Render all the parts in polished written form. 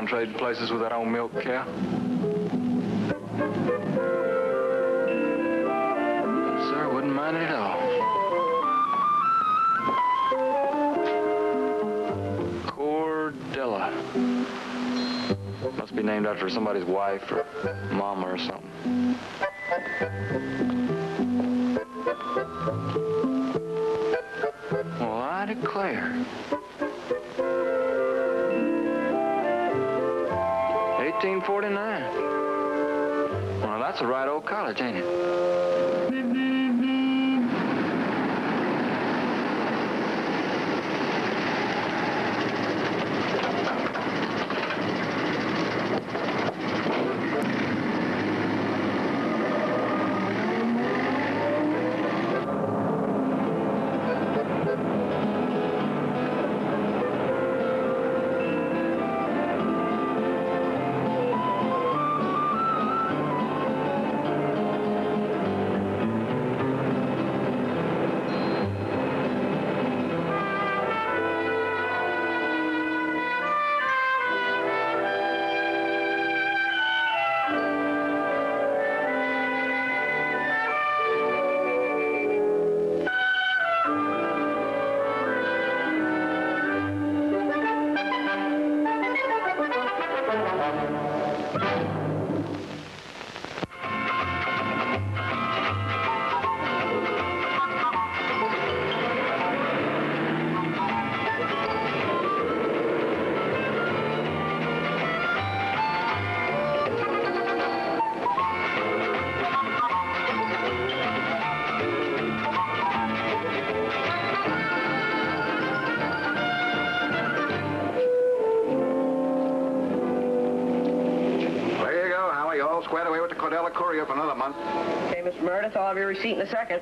Trade places with that old milk cow. Sir, wouldn't mind it at all. Cordella. Must be named after somebody's wife or mama or something. Well, I declare. 1849. Well, that's a right old college, ain't it? For another month. Okay, Mr. Meredith, I'll have your receipt in a second.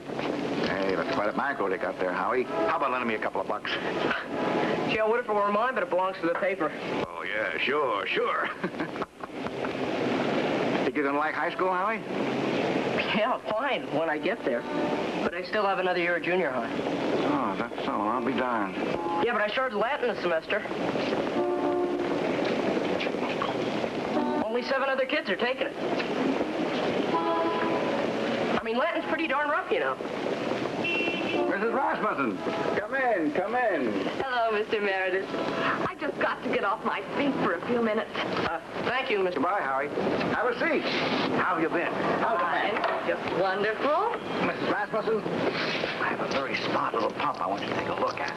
Hey, that's quite a bankroll you got there, Howie. How about lending me a couple of bucks? Gee, I would if it were mine, but it belongs to the paper. Oh, yeah, sure. Think you're gonna like high school, Howie? Yeah, fine, when I get there. But I still have another year of junior high. Oh, that's so. I'll be darned. Yeah, but I started Latin this semester. Only 7 other kids are taking it. I mean, Latin's pretty darn rough, you know. Mrs. Rasmussen, come in. Hello, Mr. Meredith. I just got to get off my feet for a few minutes. Thank you, Mr. Goodbye, Howie. Have a seat. How have you been? How's the man? Just wonderful. Mrs. Rasmussen, I have a very smart little pump I want you to take a look at.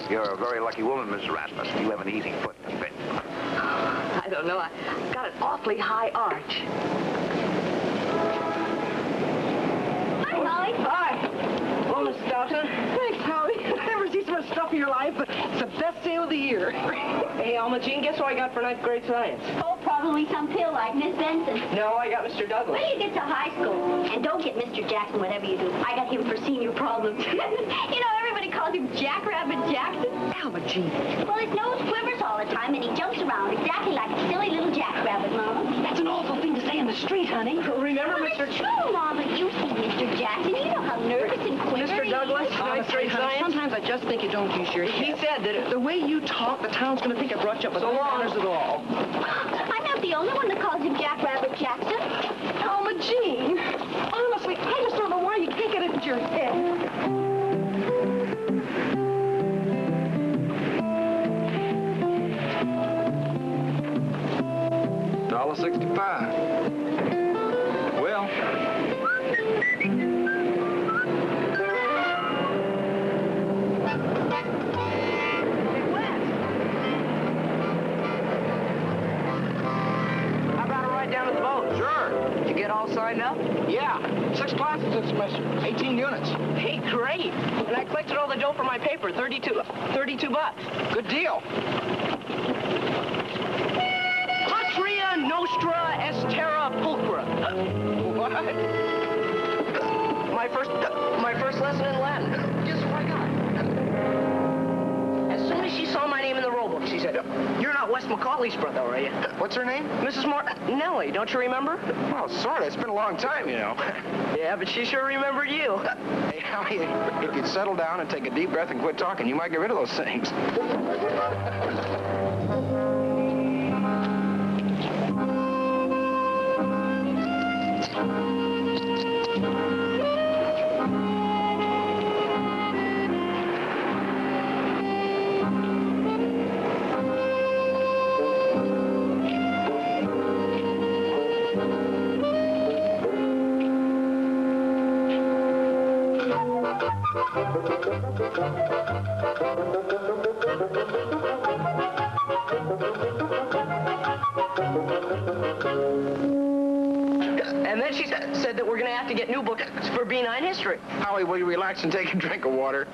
You're a very lucky woman, Mrs. Rasmussen. You have an easy foot to fit. I don't know. I got an awfully high arch. Hi, Molly. Hi. Hello, Mrs. Dawson. Thanks, Howie. Never see so much stuff in your life, but it's the best sale of the year. Hey, Alma Jean, guess what I got for 9th grade science? Oh, probably some pill like Miss Benson. No, I got Mr. Douglas. When you get to high school, and don't get Mr. Jackson, whatever you do. I got him for senior problems. You know, everybody calls him Jackrabbit Jackson. Alma Jean. Well, his nose quivers all the time, and he jumps around exactly like a silly little jackrabbit, Mama. That's an awful thing to say in the street, honey. Remember, Well, it's true, Mama. You see Mr. Jackson. You know how nervous and quivering Mr. Douglas, 9th grade science? Sometimes I just think you don't use your He head. said that The way you talk, the town's going to think I brought you up with no manners at all. I'm not the only one that calls him Jackrabbit Jackson. Alma Jean, honestly, I just don't know why you can't get it into your head. $1.65. Well. get all signed up? Yeah, 6 classes this semester, 18 units. Hey, great. And I collected all the dough for my paper, 32 bucks. Good deal. Patria Nostra Est Terra Pulchra. What? My first lesson in Latin. Just what I got. As soon as she saw my name in the roll book, she said, "You're not Wes Macaulay's brother, are you?" What's her name? Mrs. Martinelli, don't you remember? Well, sort of. It's been a long time, you know. Yeah, but she sure remembered you. Hey, Howie, if you'd settle down and take a deep breath and quit talking, you might get rid of those things. And then she said that we're going to have to get new books for B9 history. Howie, will you relax and take a drink of water?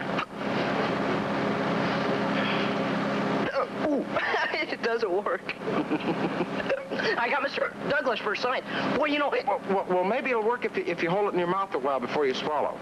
Ooh, it doesn't work. I got Mr. Douglas for a sign. Well, you know... Well, maybe it'll work if you hold it in your mouth a while before you swallow.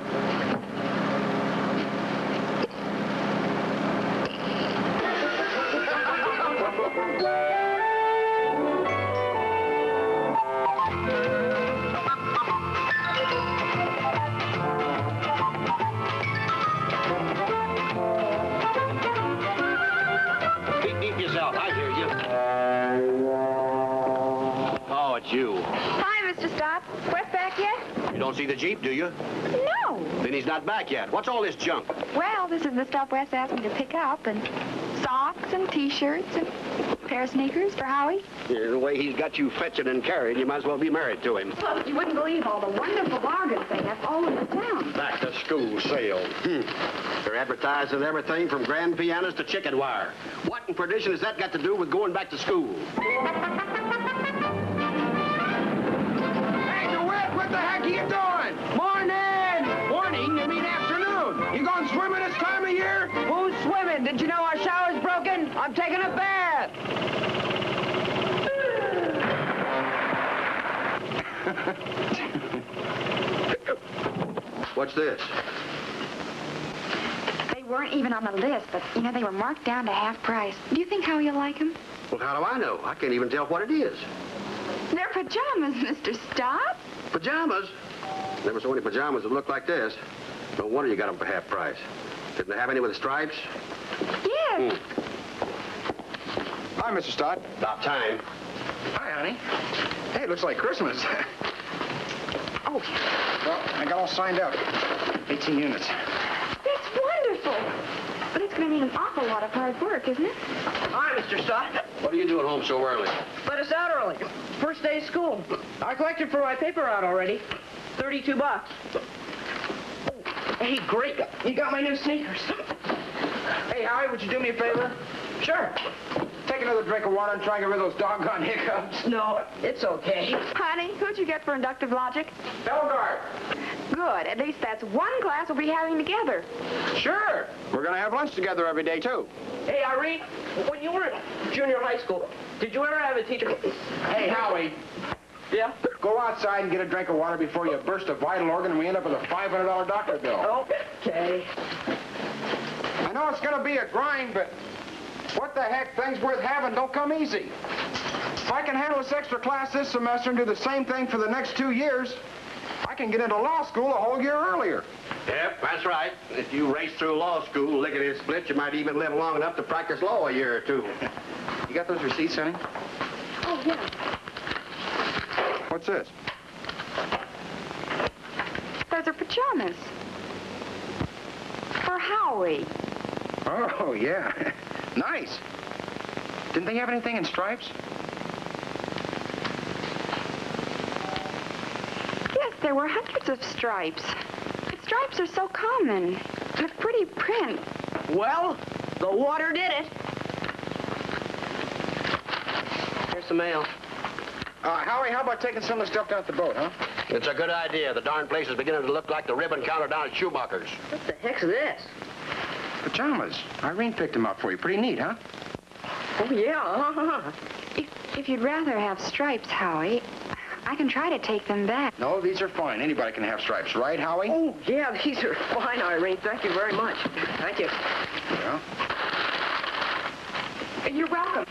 Keep yourself. I hear you. Oh, it's you. Hi, Mr. Stott. Wes back yet? You don't see the Jeep, do you? No. Then he's not back yet. What's all this junk? Well, this is the stuff Wes asked me to pick up, and socks and T-shirts and a pair of sneakers for Howie. Yeah, the way he's got you fetching and carrying, you might as well be married to him. Look, you wouldn't believe all the wonderful bargains they have all over town. Back to school sale. They're advertising everything from grand pianos to chicken wire. What in perdition has that got to do with going back to school? Hey, DeWitt, what the heck are you doing? Morning! Morning? You mean afternoon? You going swimming this time of year? Who's swimming? Did you know our shower's broken? I'm taking a bath. What's this? They weren't even on the list, but, you know, they were marked down to half price. Do you think Howie will like them? Well, how do I know? I can't even tell what it is. They're pajamas, Mr. Stott. Pajamas? Never saw any pajamas that look like this. No wonder you got them for half price. Didn't they have any with stripes? Yes. Hi, Mr. Stott. About time. Hi, honey. Hey, it looks like Christmas. Oh, Well, I got all signed up. 18 units. that's wonderful. But it's going to need an awful lot of hard work, isn't it? Hi, Mr. Stott. What are you doing home so early? Let us out early. First day of school. I collected for my paper out already. 32 bucks. Hey, great. You got my new sneakers. Hey, Howie, would you do me a favor? Sure. Take another drink of water and try and get rid of those doggone hiccups. No, it's okay. Honey, who'd you get for inductive logic? Belgard. Good. At least that's one class we'll be having together. Sure. We're going to have lunch together every day, too. Hey, Irene, when you were in junior high school, did you ever have a teacher? Hey, Howie, Yeah? go outside and get a drink of water before you burst a vital organ and we end up with a $500 doctor bill. Okay. I know it's going to be a grind, but what the heck? Things worth having don't come easy. If I can handle this extra class this semester and do the same thing for the next 2 years, I can get into law school a whole year earlier. Yep, that's right. If you race through law school, lickety split, you might even live long enough to practice law a year or two. You got those receipts, honey? Oh, yeah. What's this? Those are pajamas. For Howie. Oh, yeah. Nice. Didn't they have anything in stripes? Yes, there were hundreds of stripes. But stripes are so common. And a pretty print. Well, the water did it. Here's the mail. Howie, how about taking some of the stuff down at the boat, huh? It's a good idea. The darn place is beginning to look like the ribbon counter down at Schumacher's. What the heck's this? Pajamas. Irene picked them out for you. Pretty neat, huh? Oh, yeah. If you'd rather have stripes, Howie, I can try to take them back. No, these are fine. Anybody can have stripes, right, Howie? Oh, yeah, these are fine, Irene. Thank you very much. Thank you. Yeah. You're welcome.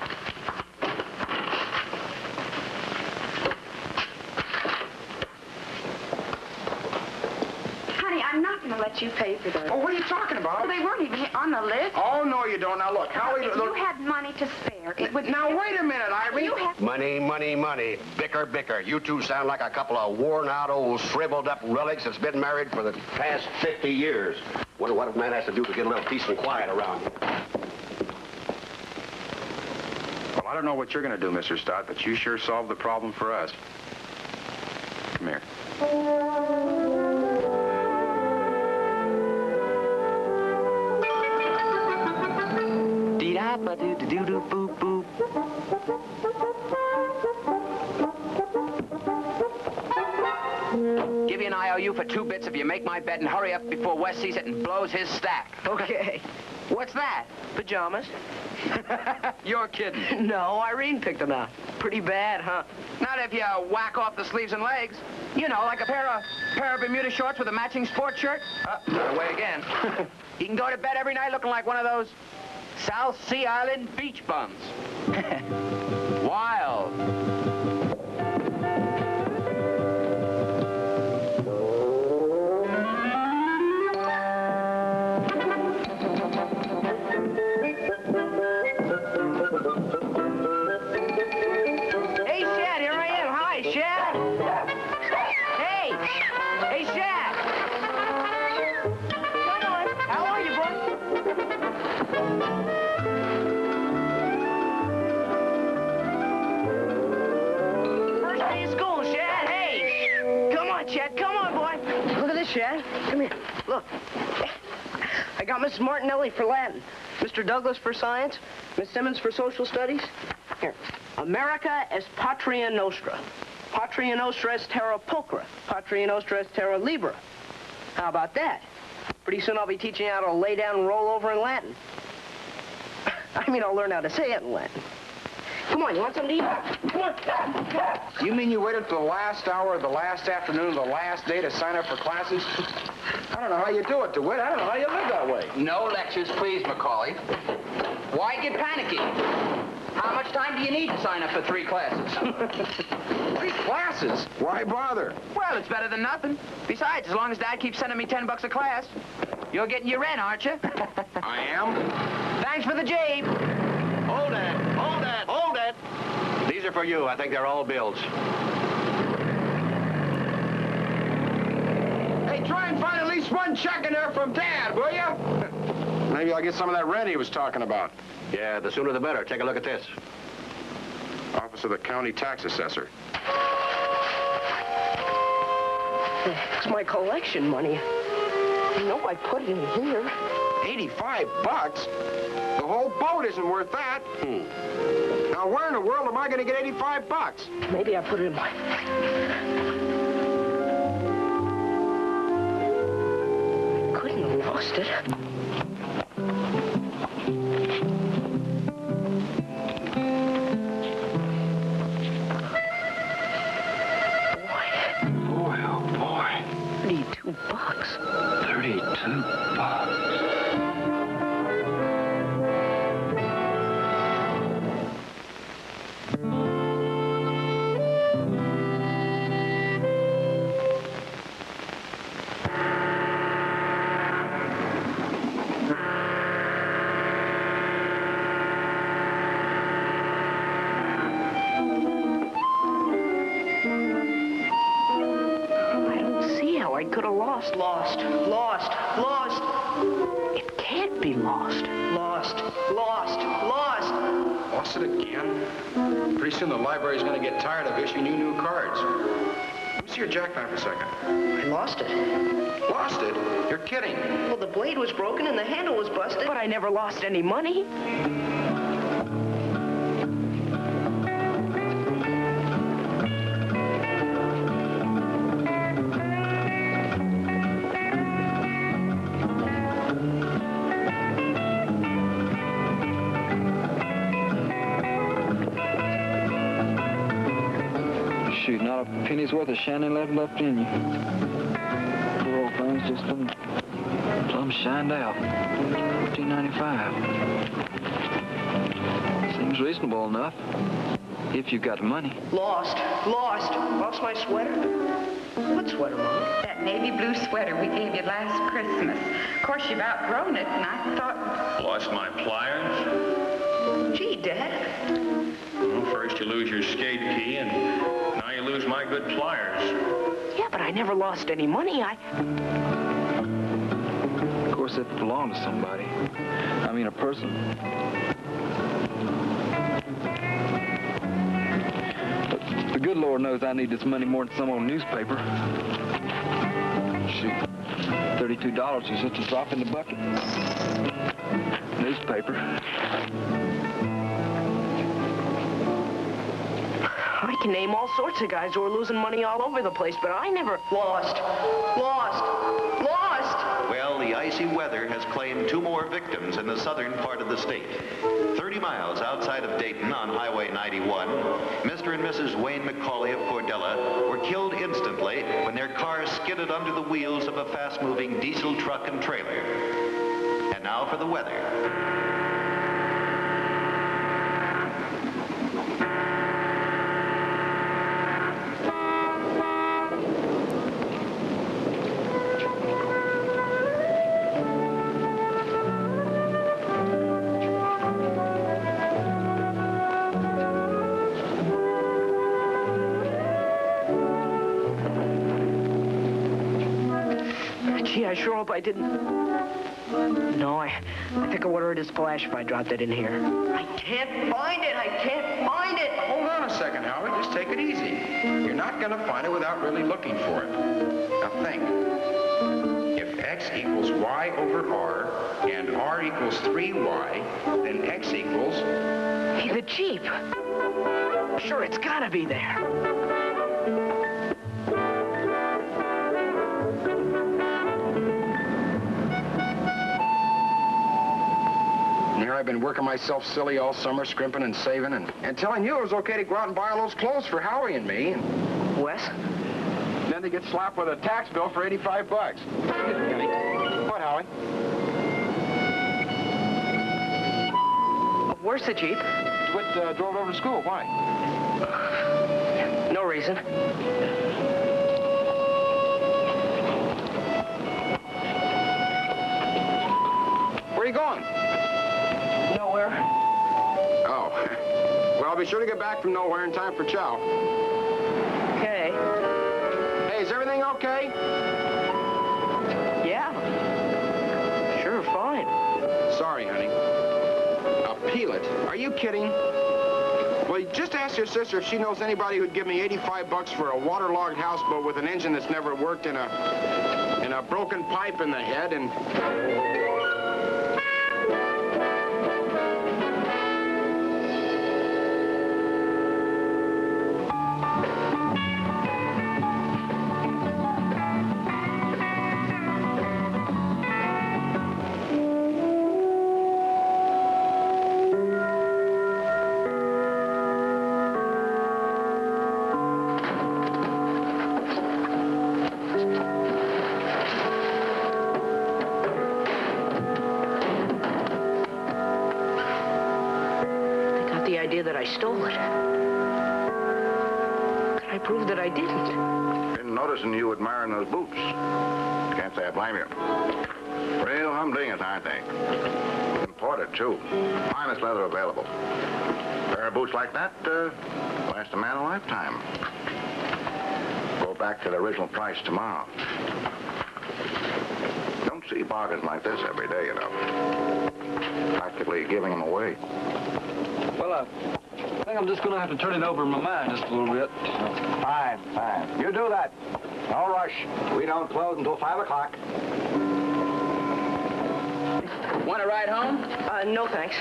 Honey, I'm not going to let you pay for those. Oh, what are you talking about? Well, they weren't even on the list. Oh, no, you don't. Now, look, Howie... If you had money to spare, it would... Now, wait a minute, Irene. You have... Money, money, money. Bicker, bicker. You two sound like a couple of worn-out old shriveled-up relics that's been married for the past 50 years. Wonder what a man has to do to get a little peace and quiet around here. Well, I don't know what you're going to do, Mr. Stott, but you sure solved the problem for us. Come here. Dee-da-ba-doo-doo-doo-boop-boop. Give you an IOU for 2 bits if you make my bed and hurry up before Wes sees it and blows his stack. Okay. What's that? Pajamas? You're kidding. No, Irene picked them out. Pretty bad, huh? Not if you whack off the sleeves and legs. You know, like a pair of Bermuda shorts with a matching sports shirt. Got away again. You can go to bed every night looking like one of those South Sea Island beach bums. Wild. Hey, Shad, here I am. Hi, Shad. Hey. Hey, Shad. Come on. How are you, bud? First day of school, Shad. Hey. Come on, Shad. Come on, boy. Look at this, Shad. Come here. Look. I got Mrs. Martinelli for Latin, Mr. Douglas for science, Miss Simmons for social studies. Here. America es patria nostra. Patria nostra es terra pulchra. Patria nostra es terra libera. How about that? Pretty soon I'll be teaching you how to lay down and roll over in Latin. I mean, I'll learn how to say it in Latin. Come on, you want something to eat? Come on. You mean you waited till the last hour of the last afternoon of the last day to sign up for classes? I don't know how you do it, DeWitt. I don't know how you live that way. No lectures, please, Macaulay. Why get panicky? How much time do you need to sign up for 3 classes? 3 classes? Why bother? Well, it's better than nothing. Besides, as long as Dad keeps sending me $10 a class, you're getting your rent, aren't you? I am? Thanks for the jabe. Hold it, hold it, hold it. These are for you. I think they're all bills. Hey, try and find at least one check in there from Dad, will you? Maybe I'll get some of that rent he was talking about. Yeah, the sooner the better. Take a look at this. Office of the County Tax Assessor. It's my collection money. You know I put it in here. $85? The whole boat isn't worth that. Now, where in the world am I going to get $85? Maybe I put it in my... I couldn't have lost it. Boy, oh boy. $32. $32. I could have lost. Lost. It can't be lost. Lost. Lost it again? Pretty soon the library's going to get tired of issuing you new cards. Let me see your jackknife for a second. I lost it. Lost it? You're kidding. Well, the blade was broken and the handle was busted. But I never lost any money. Shoot, not a penny's worth of shandy left in you. Poor old thing's just been plumb shined out. $14.95. Seems reasonable enough. If you've got the money. Lost. Lost my sweater? What sweater, Mom? That navy blue sweater we gave you last Christmas. Of course, you've outgrown it, and I thought... Lost my pliers? Gee, Dad. Well, first you lose your skate key, and now you lose my good pliers. Yeah, but I never lost any money. Of course, it belonged to somebody. I mean, a person. The good Lord knows I need this money more than some old newspaper. Shoot, $32 is just a drop in the bucket. Newspaper. I can name all sorts of guys who are losing money all over the place, but I never lost. Well, the icy weather has claimed 2 more victims in the southern part of the state. 30 miles outside of Dayton on Highway 91, Mr. and Mrs. Wayne McCauley of Cordella were killed instantly when their car skidded under the wheels of a fast-moving diesel truck and trailer. And now for the weather. Gee, I sure hope I didn't. No, I think I would have heard a splash if I dropped it in here. I can't find it. Hold on a second, Howard. Just take it easy. You're not going to find it without really looking for it. Now think. If x equals y over r and r equals 3y, then x equals... Hey, the Jeep. Sure, it's got to be there. I've been working myself silly all summer, scrimping and saving, and telling you it was okay to go out and buy all those clothes for Howie and me. Wes? Then they get slapped with a tax bill for $85. What, Howie? Where's the Jeep? What, drove over to school. Why? No reason. Where are you going? Nowhere. Oh. Well, be sure to get back from nowhere in time for chow. Okay. Hey, is everything okay? Yeah. Sure, fine. Sorry, honey. I'll peel it. Are you kidding? Well, just ask your sister if she knows anybody who'd give me $85 for a waterlogged houseboat with an engine that's never worked and a broken pipe in the head and... That I stole it. Can I prove that I didn't? Been noticing you admiring those boots. Can't say I blame you. Real humdingers, aren't they? Imported, too. Finest leather available. A pair of boots like that last a man a lifetime. Go back to the original price tomorrow. Don't see bargains like this every day, you know. Practically giving them away. Well, I think I'm just going to have to turn it over in my mind just a little bit. Fine. You do that. No rush. We don't close until 5 o'clock. Want to ride home? No, thanks.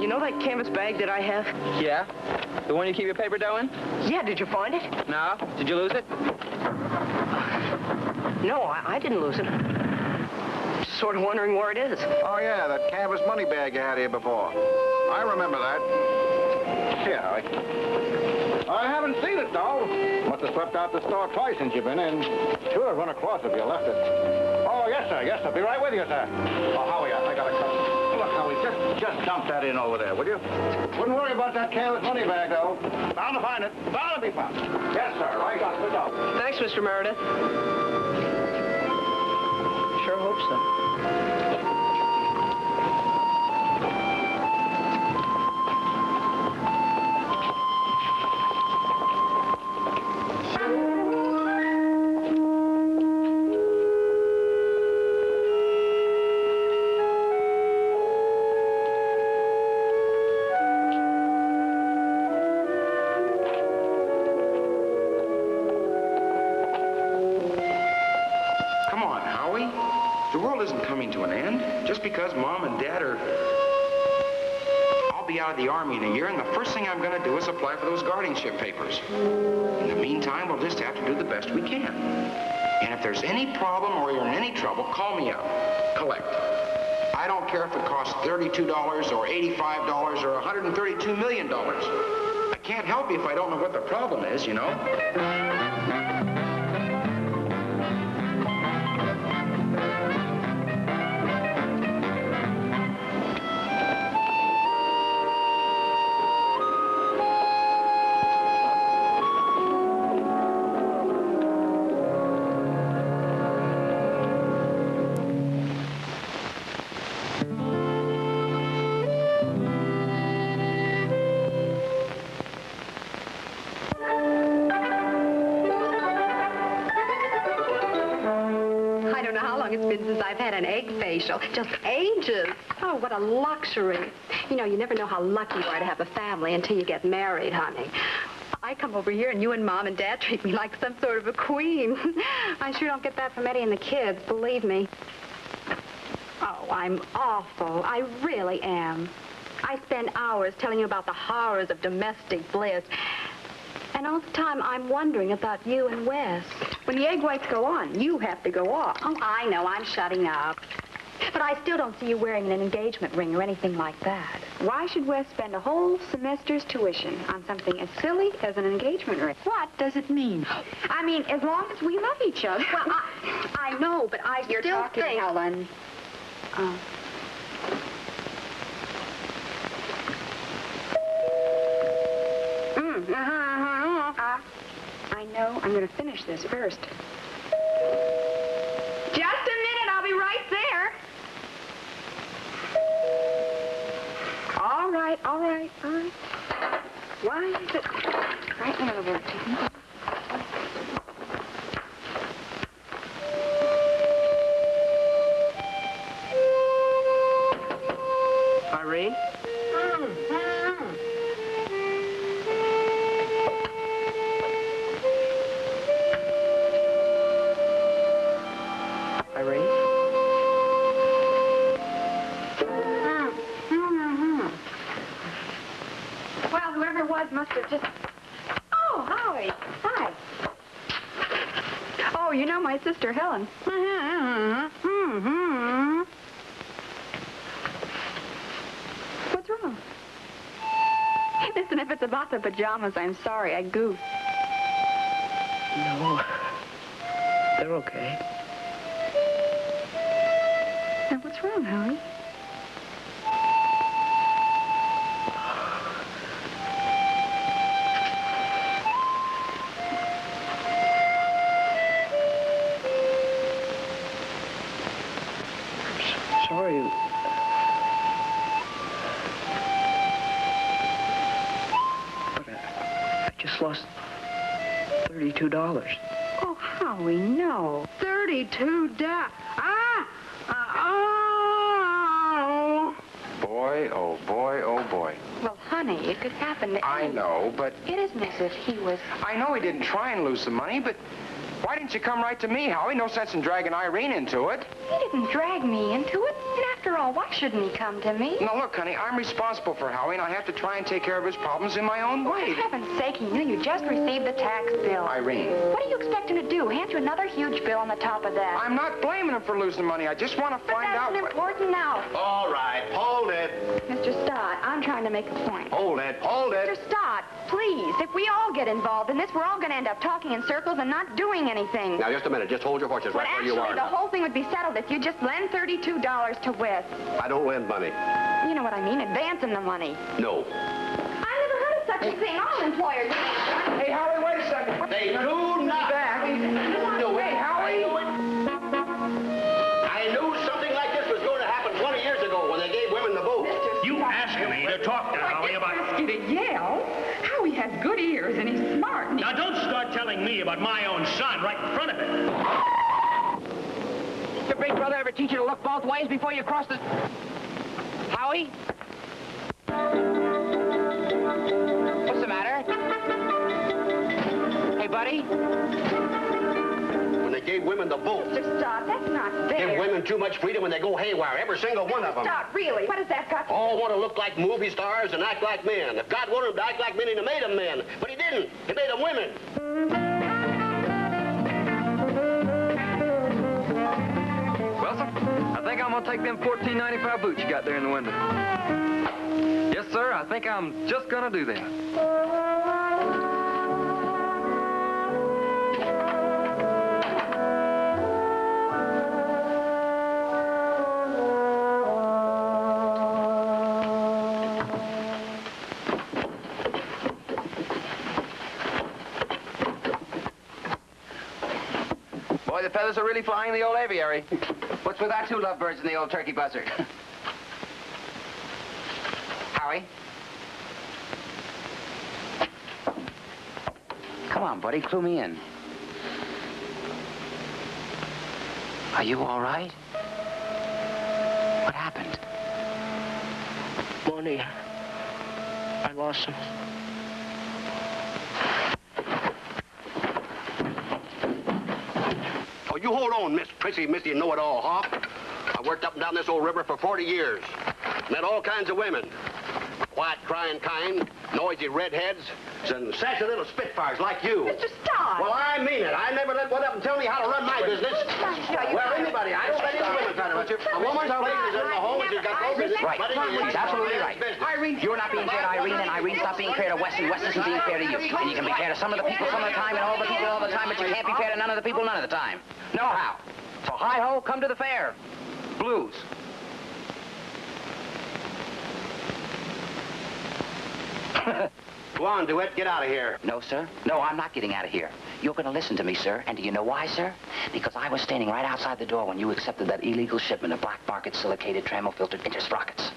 You know that canvas bag that I have? Yeah? The one you keep your paper dough in? Yeah, did you find it? No. Did you lose it? No, I didn't lose it. Just sort of wondering where it is. Oh, yeah, that canvas money bag you had here before. I remember that. Here, Howie. stove. Must have swept out the store twice since you've been in. Sure, run across if you left it. Oh, yes, sir. Yes, sir. Be right with you, sir. Oh, Howie, I got a cup. Look, Howie, just dump that in over there, will you? Wouldn't worry about that careless money bag, though. Bound to find it. Bound to be found. Yes, sir. I got the dough. Thanks, Mr. Meredith. Sure hope so. Because Mom and Dad are... I'll be out of the Army in a year, and the first thing I'm going to do is apply for those guardianship papers. In the meantime, we'll just have to do the best we can. And if there's any problem or you're in any trouble, call me up. Collect. I don't care if it costs $32 or $85 or $132 million. I can't help you if I don't know what the problem is, you know. Since I've had an egg facial. Just ages. Oh, what a luxury. You know, you never know how lucky you are to have a family until you get married, honey. I come over here and you and Mom and Dad treat me like some sort of a queen. I sure don't get that from Eddie and the kids, believe me. Oh, I'm awful. I really am. I spend hours telling you about the horrors of domestic bliss. And all the time, I'm wondering about you and Wes. When the egg whites go on, you have to go off. Oh, I know. I'm shutting up. But I still don't see you wearing an engagement ring or anything like that. Why should Wes spend a whole semester's tuition on something as silly as an engagement ring? What does it mean? I mean, as long as we love each other. Well, I know, but You're still talking, think... Helen. I know. I'm going to finish this first. Just a minute. I'll be right there. All right. Why is it... Right over. Irene? Must have just... Oh, Howie. Hi. Oh, you know my sister Helen. What's wrong? Listen, if it's about the pajamas, I'm sorry. I goofed. No. They're okay. Now, what's wrong, Howie? Sorry. But I just lost $32. Oh, Howie, no. $32. Boy, oh boy, oh boy. Well, honey, it could happen to I know, but... It isn't as if he was... I know he didn't try and lose the money, but why didn't you come right to me, Howie? No sense in dragging Irene into it. He didn't drag me into it. And after all, why shouldn't he come to me? Now, look, honey, I'm responsible for Howie, and I have to try and take care of his problems in my own way. For heaven's sake, you just received the tax bill. Irene. What are you expecting to do? Hand you another huge bill on the top of that? I'm not blaming him for losing money. I just want to find out... But that's important now. All right, hold it. Mr. Stott, I'm trying to make a point. Hold it. Mr. Stott, please. If we all get involved in this, we're all going to end up talking in circles and not doing anything. Now, just a minute. Just hold your horses right where you are. Actually, the whole thing would be settled if you just lend $32 to Wes. I don't lend money. You know what I mean? Advance him the money. No. I never heard of such a thing. All employers advance. Hey, Howie, wait a second. They do not. Back. Hey, Howie. I knew something like this was going to happen 20 years ago when they gave women the vote. You asked me to talk to Howie about... Ask you to yell. Howie has good ears and he's smart. Now, don't start telling me about my own son right in front of him. Did your big brother ever teach you to look both ways before you cross the... Howie? What's the matter? Hey, buddy? When they gave women the vote. Mr. Stott, that's not fair. Give women too much freedom when they go haywire, every single one of them. Stott, really? What has that got to do? All want to look like movie stars and act like men. If God wanted them to act like men, he'd have made them men. But he didn't. He made them women. Bessel, I think I'm gonna take them $14.95 boots you got there in the window. Yes, sir, I think I'm just gonna do that. Boy, the feathers are really flying in the old aviary. What's with our two lovebirds in the old turkey buzzard? Howie? Come on, buddy, clue me in. Are you all right? What happened? Money. I lost some. Oh, you hold on, Miss Prissy, Missy Know-It-All, Hawk. I worked up and down this old river for 40 years. Met all kinds of women. Quiet, crying kind, noisy redheads, and sassy little spitfires like you. Mr. Stott! Well, I mean it. I never let one up and tell me how to run my business. Well, anybody. I don't let any woman try to run you. A woman's place is in the home and she's got no business. Right. He's absolutely right. Business. You're not being fair to Irene, and Irene's not being fair to Wes, and Wes isn't being fair to you. And you can be fair to some of the people some of the time and all the people all the time, but you can't be fair to none of the people none of the time. No how. So hi-ho, come to the fair. Blues. Go on, DeWitt. Get out of here. No, sir. No, I'm not getting out of here. You're going to listen to me, sir. And do you know why, sir? Because I was standing right outside the door when you accepted that illegal shipment of black market silicated tramel-filtered intersprockets.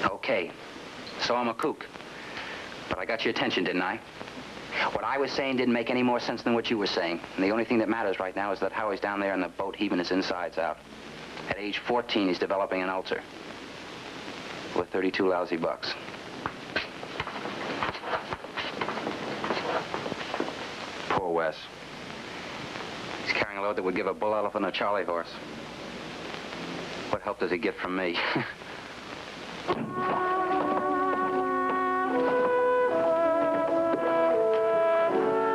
Okay. So I'm a kook. But I got your attention, didn't I? What I was saying didn't make any more sense than what you were saying. And the only thing that matters right now is that Howie's down there in the boat heaving his insides out. At age 14, he's developing an ulcer. Worth 32 lousy bucks. Poor Wes. He's carrying a load that would give a bull elephant a Charlie horse. What help does he get from me?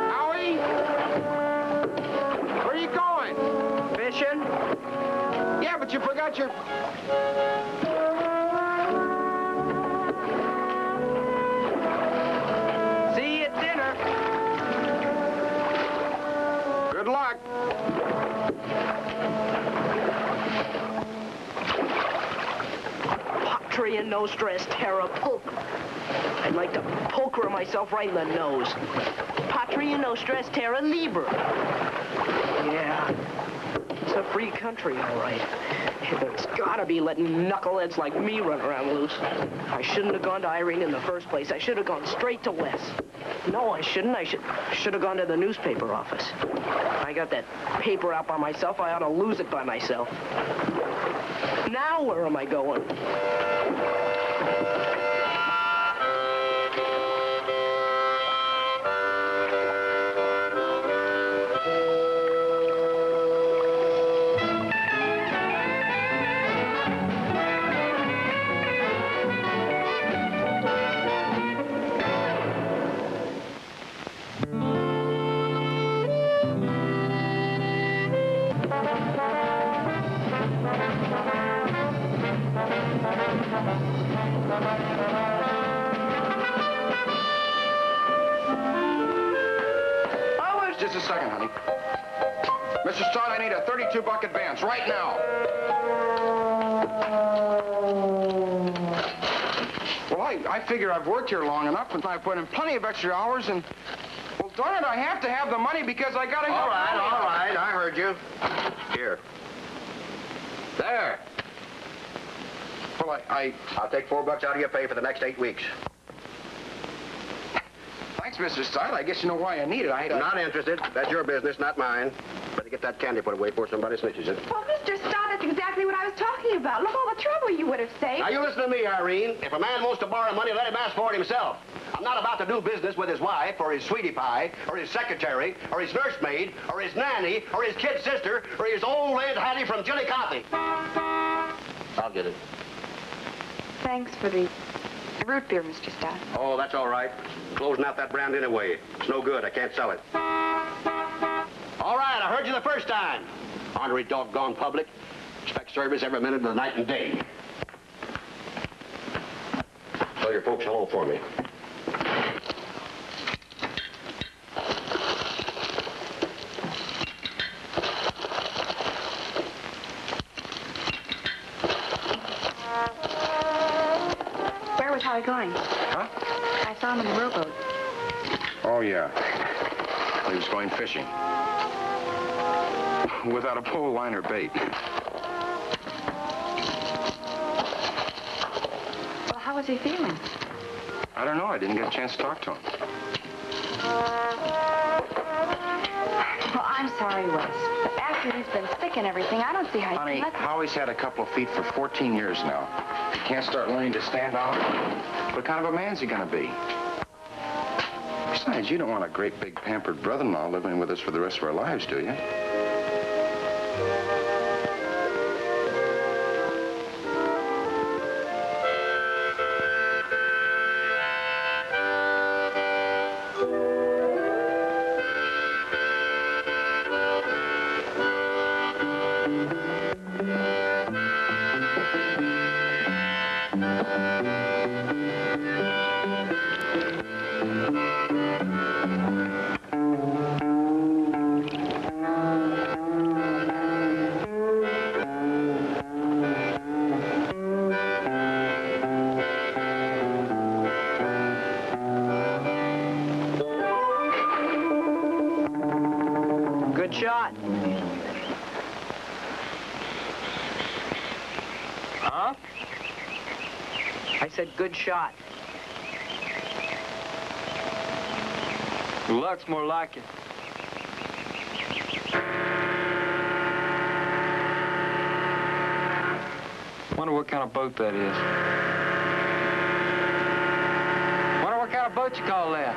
Howie? Where are you going? Fishing? Yeah, but you forgot your... See you at dinner. Good luck. Tree and no stress, Terra Poker. I'd like to poker myself right in the nose. Patria no stress, Terra Libre. Yeah, it's a free country, all right. It's gotta be letting knuckleheads like me run around loose. I shouldn't have gone to Irene in the first place. I should have gone straight to Wes. No, I shouldn't. I should have gone to the newspaper office. I got that paper out by myself. I ought to lose it by myself. Now where am I going? Just a second, honey. Mr. Stott, I need a 32-buck advance right now. Well, I figure I've worked here long enough, and I've put in plenty of extra hours, and... Well, darn it, I have to have the money because I gotta have... All right, I heard you. Here. There. Well, I'll take $4 out of your pay for the next 8 weeks. Thanks, Mr. Stott. I guess you know why I need it. Not interested. That's your business, not mine. Better get that candy put away before somebody snitches it. Well, Mr. Stott, that's exactly what I was talking about. Look all the trouble you would have saved. Now, you listen to me, Irene. If a man wants to borrow money, let him ask for it himself. I'm not about to do business with his wife, or his sweetie pie, or his secretary, or his nursemaid, or his nanny, or his kid sister, or his old Aunt Hattie from Chillicothe. I'll get it. Thanks for the root beer, Mr. Stott. Oh, that's all right. Closing out that brand anyway. It's no good. I can't sell it. All right, I heard you the first time. Ornery doggone public. Expect service every minute of the night and day. Tell your folks hello for me. Where was Howie going? Huh? I saw him in the rowboat. Oh, yeah. He was going fishing. Without a pole, line, or bait. Well, how was he feeling? I don't know. I didn't get a chance to talk to him. Well, I'm sorry, Wes. But after he's been sick and everything, I don't see how Honey, you can let... Howie's had a couple of feet for 14 years now. He can't start learning to stand on it. What kind of a man's he gonna be? Besides, you don't want a great big pampered brother-in-law living with us for the rest of our lives, do you? Good shot. Huh? I said good shot. Luck's more like it. Wonder what kind of boat that is. Wonder what kind of boat you call that?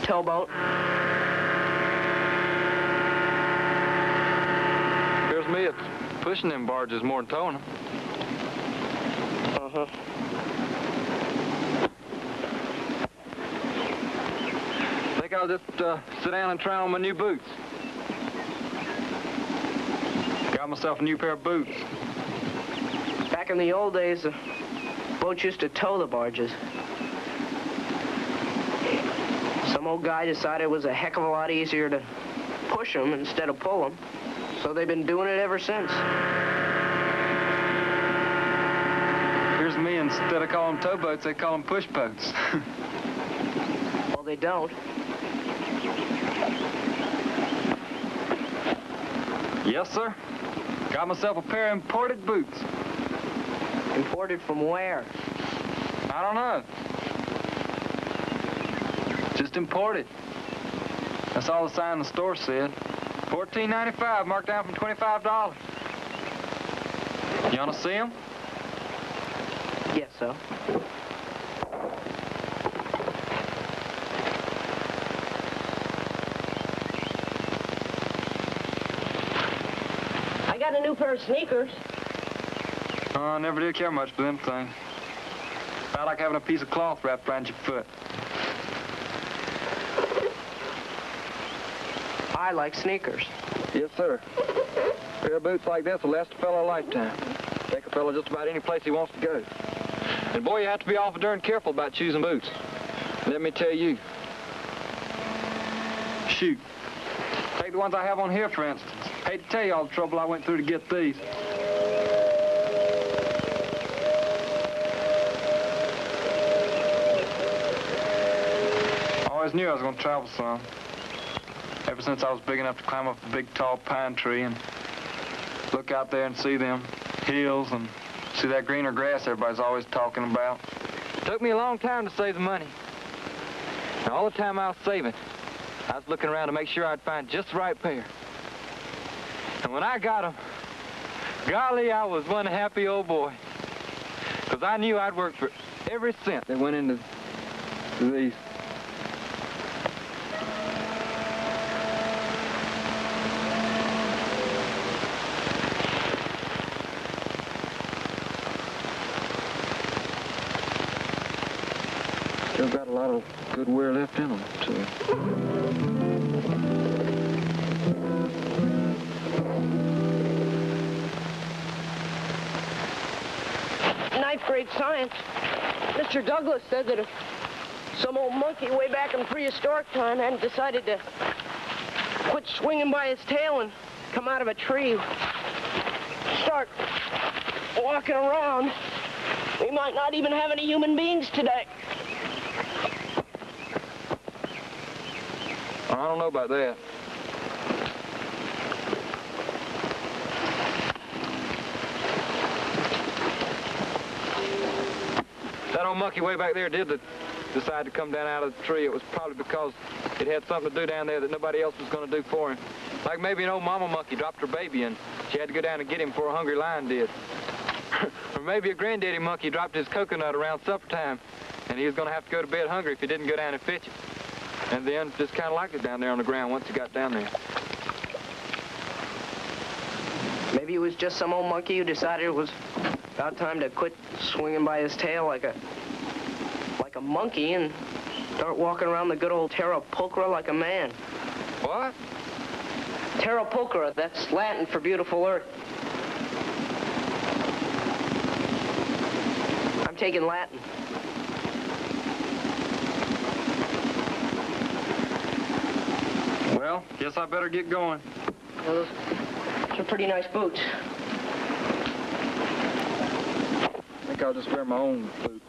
Towboat. Appears to me it's pushing them barges more than towing them. Uh-huh. Think I'll just sit down and try on my new boots. Got myself a new pair of boots. Back in the old days, the boats used to tow the barges. Some old guy decided it was a heck of a lot easier to push them instead of pull them, so they've been doing it ever since. Here's me, instead of calling them towboats, they call them push boats. Well, they don't. Yes, sir. Got myself a pair of imported boots. Imported from where? I don't know. Just imported. That's all the sign in the store said. $14.95, marked down from $25. You want to see them? Yes, sir. I got a new pair of sneakers. I never did care much for them things. About like having a piece of cloth wrapped around your foot. I like sneakers. Yes, sir. A pair of boots like this will last a fellow a lifetime. Take a fellow just about any place he wants to go. And boy, you have to be awful darn careful about choosing boots. Let me tell you. Shoot. Take the ones I have on here, for instance. Hate to tell you all the trouble I went through to get these. I always knew I was going to travel some. Ever since I was big enough to climb up a big, tall pine tree and look out there and see them hills and see that greener grass everybody's always talking about. It took me a long time to save the money. And all the time I was saving, I was looking around to make sure I'd find just the right pair. And when I got them, golly, I was one happy old boy. Because I knew I'd worked for every cent that went into these. Still got a lot of good wear left in them, too. Ninth grade science. Mr. Douglas said that if some old monkey way back in prehistoric time hadn't decided to quit swinging by his tail and come out of a tree, start walking around, we might not even have any human beings today. I don't know about that. That old monkey way back there did decide to come down out of the tree. It was probably because it had something to do down there that nobody else was going to do for him. Like maybe an old mama monkey dropped her baby and she had to go down and get him before a hungry lion did. Or maybe a granddaddy monkey dropped his coconut around supper time and he was going to have to go to bed hungry if he didn't go down and fetch it. And then just kind of liked it down there on the ground once he got down there. Maybe it was just some old monkey who decided it was about time to quit swinging by his tail like a monkey and start walking around the good old terra pulchra like a man. What? Terra pulchra, that's Latin for beautiful earth. I'm taking Latin. Well, guess I better get going. Those are pretty nice boots. I think I'll just wear my own boots.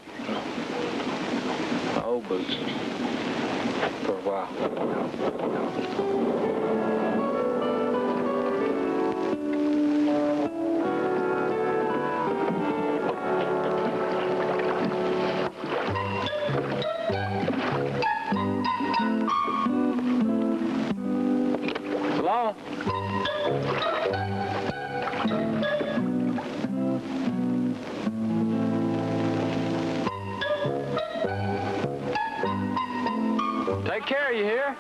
My old boots. For a while. Take care, you hear?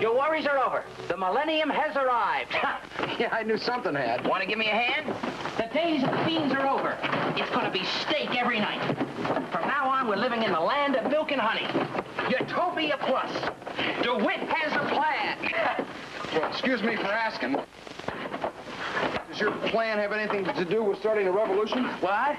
Your worries are over. The millennium has arrived. Yeah, I knew something had. Want to give me a hand? The days of beans are over. It's going to be steak every night. From now on, we're living in the land of milk and honey. Utopia Plus. DeWitt has a plan. Well, excuse me for asking. Does your plan have anything to do with starting a revolution? What?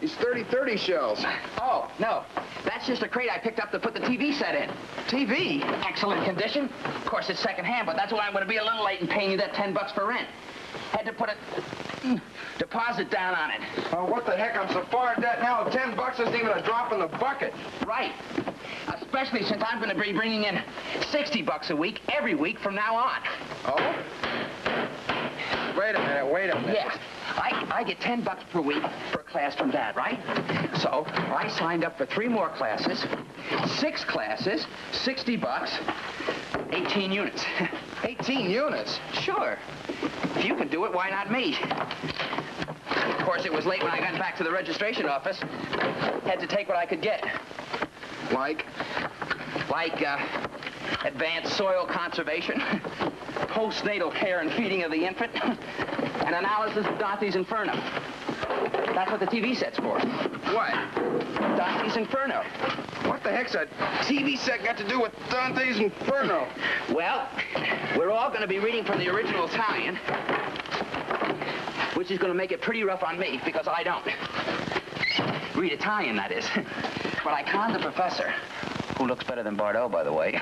These 30-30 shells. Oh, no. That's just a crate I picked up to put the TV set in. TV? Excellent condition. Of course, it's secondhand, but that's why I'm going to be a little late in paying you that $10 for rent. Had to put a deposit down on it. Oh, what the heck? I'm so far in debt now, $10 isn't even a drop in the bucket. Right. Especially since I'm going to be bringing in $60 a week every week from now on. Oh? Wait a minute. Yeah. I get $10 per week for a class from Dad, right? So I signed up for 3 more classes, 6 classes, $60, 18 units. 18 units? Sure. If you can do it, why not me? Of course, it was late when I got back to the registration office. Had to take what I could get. Like? Like, advanced soil conservation, postnatal care and feeding of the infant, and analysis of Dante's Inferno. That's what the TV set's for. What? Dante's Inferno. What the heck's a TV set got to do with Dante's Inferno? Well, we're all going to be reading from the original Italian, which is going to make it pretty rough on me, because I don't read Italian, that is. But I conned the professor, who looks better than Bardot, by the way,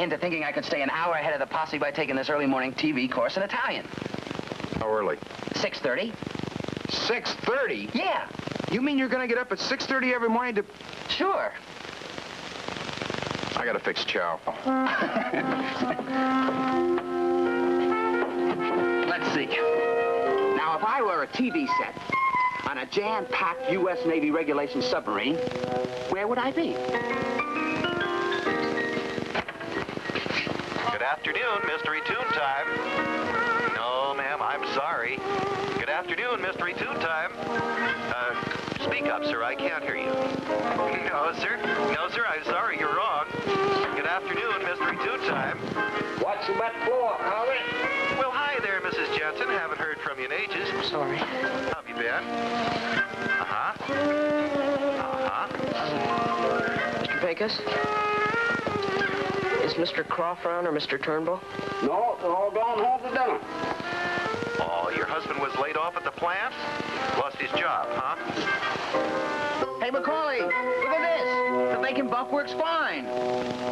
into thinking I could stay an hour ahead of the posse by taking this early morning TV course in Italian. How early? 6:30. 6:30? Yeah. You mean you're going to get up at 6:30 every morning to... Sure. I got to fix chow. Let's see. Now, if I were a TV set on a jam-packed U.S. Navy regulation submarine, where would I be? Good afternoon, Mystery Tune Time. No, ma'am, I'm sorry. Good afternoon, Mystery Tune Time. Speak up, sir. I can't hear you. No, sir. No, sir. I'm sorry. You're wrong. Good afternoon, Mystery Tune Time. What's the wet floor, Corbett? Well, hi there, Mrs. Jensen. Haven't heard from you in ages. Sorry. How have you been? Uh-huh. Mr. Pecos? Is Mr. Croft around or Mr. Turnbull? No, they're all gone home to dinner. Oh, your husband was laid off at the plant? Lost his job, huh? Hey, Macaulay, look at this. The bacon bump works fine.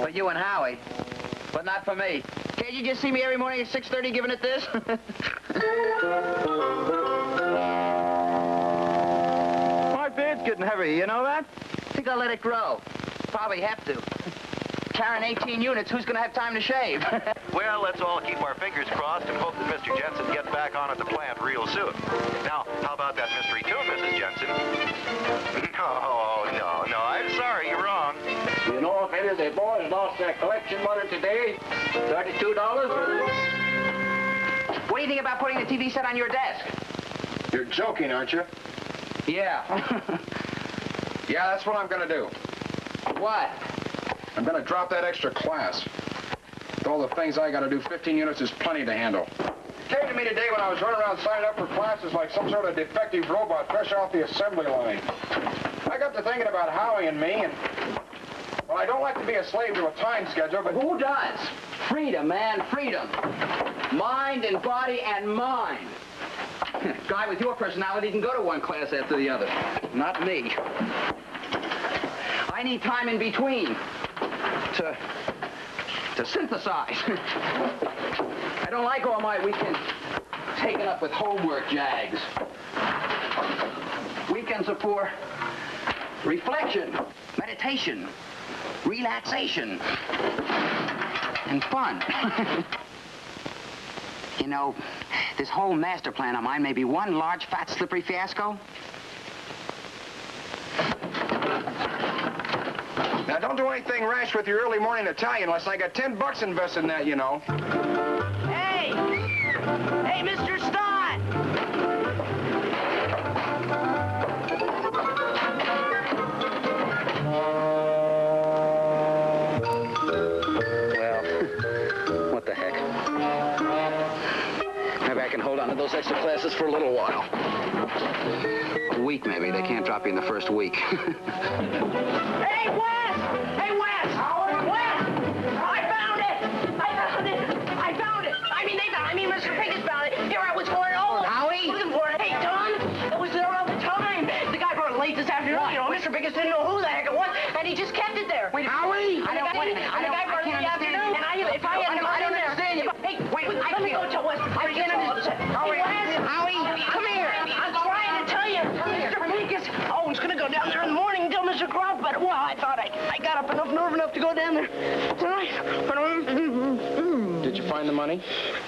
For you and Howie. But not for me. Can't you just see me every morning at 6:30 giving it this? My beard's getting heavy, you know that? Think I'll let it grow. Probably have to. Carrying 18 units, who's going to have time to shave? Well, let's all keep our fingers crossed and hope that Mr. Jensen gets back on at the plant real soon. Now, how about that mystery tune, Mrs. Jensen? No, I'm sorry, you're wrong. You know, if any of the boys lost their collection money today, $32. What do you think about putting the TV set on your desk? You're joking, aren't you? Yeah. Yeah, that's what I'm going to do. What? I'm going to drop that extra class. With all the things I got to do, 15 units is plenty to handle. It came to me today when I was running around signing up for classes like some sort of defective robot fresh off the assembly line. I got to thinking about Howie and me, and, well, I don't like to be a slave to a time schedule, but... Who does? Freedom, man, freedom. Mind and body and mind. Guy with your personality can go to one class after the other. Not me. I need time in between to synthesize. I don't like all my weekends taken up with homework jags. Weekends are for reflection, meditation, relaxation, and fun. You know, this whole master plan of mine may be one large, fat, slippery fiasco. Now, don't do anything rash with your early morning Italian unless I got $10 invested in that, you know. Hey! Hey, Mr. Stott! Well, what the heck? Maybe I can hold on to those extra classes for a little while. week, maybe. They can't drop you in the first week. Hey, Wes! Hey, Wes! Wes! I found it! I found it! I mean, Mr. Pincus found it. Here I was for it all. Howie? Looking for it. Hey, Don, it was there all the time. The guy brought it late this afternoon. You know, Mr. Pincus didn't know who the heck it was, and he just kept it there. Wait, Howie! I don't understand. If I hadn't gone in there. Hey, wait, let me go tell Wes. I can't understand. Howie, come here. I'm trying to tell you. Mr. Pincus. Oh, he's going to go down there in the morning and tell Mr. Croft, but, well, I thought I got up nerve enough to go down there tonight. Did you find the money?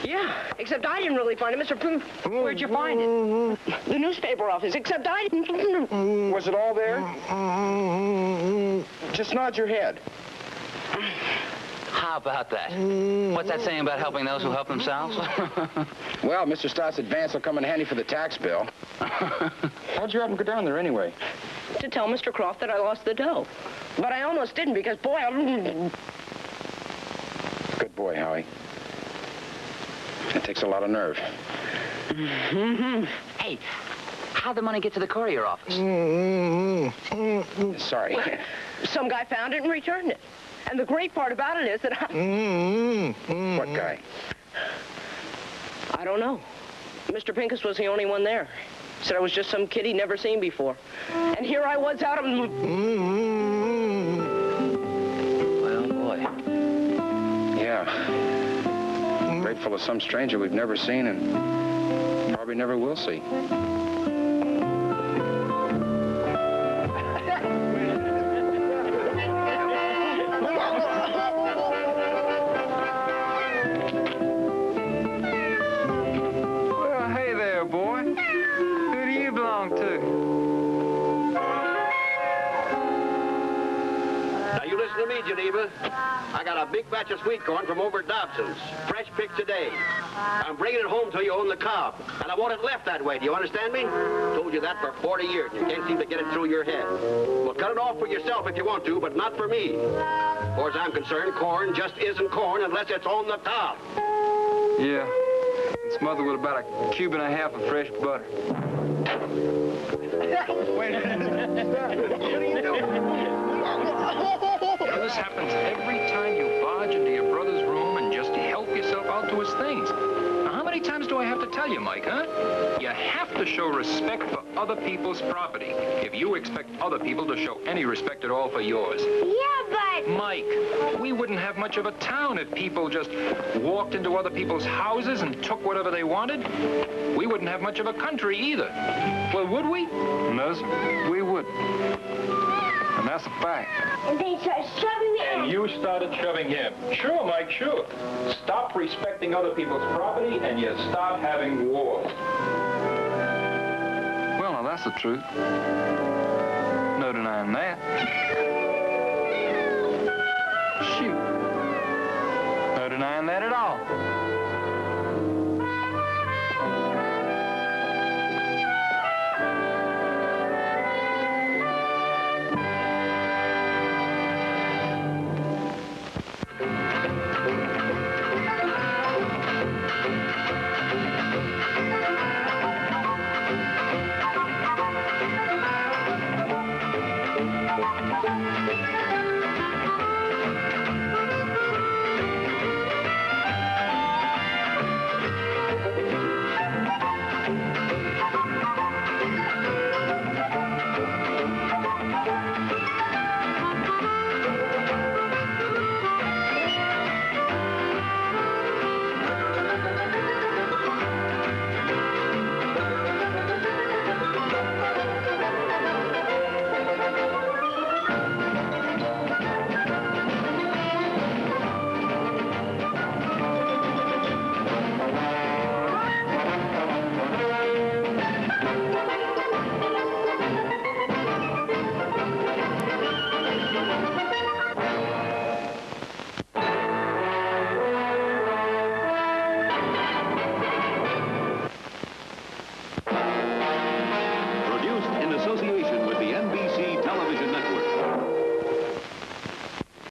Yeah, except I didn't really find it, Mr. Where'd you find it? The newspaper office, except I didn't. Was it all there? Just nod your head. How about that? What's that saying about helping those who help themselves? Well, Mr. Stott's advance will come in handy for the tax bill. How'd you have him go down there anyway? To tell Mr. Croft that I lost the dough. But I almost didn't because, boy, Good boy, Howie. It takes a lot of nerve. Hey, how'd the money get to the courier office? Sorry. Some guy found it and returned it. And the great part about it is that What guy? I don't know. Mr. Pincus was the only one there. Said I was just some kid he'd never seen before. And here I was out of... Well, boy. Yeah. Grateful to some stranger we've never seen and probably never will see. Well, hey there, boy. Who do you belong to? Now, you listen to me, Geneva. I got a big batch of sweet corn from over at Dobson's. Fresh picked today. I'm bringing it home to you on the cob. And I want it left that way. Do you understand me? Told you that for 40 years. You can't seem to get it through your head. Well, cut it off for yourself if you want to, but not for me. As far as I'm concerned, corn just isn't corn unless it's on the cob. Yeah. And smothered with about a cube and a half of fresh butter. Wait a minute. This happens every time you barge into your brother's room and just help yourself out to his things. Now, how many times do I have to tell you, Mike, huh? You have to show respect for other people's property if you expect other people to show any respect at all for yours. Yeah, but... Mike, we wouldn't have much of a town if people just walked into other people's houses and took whatever they wanted. We wouldn't have much of a country either. Well, would we? No, sir. We wouldn't. And that's a fact. And they start shoving me And you started shoving him. Sure, Mike, sure. Stop respecting other people's property and you stop having wars. Well, now, that's the truth. No denying that. Shoot. No denying that at all.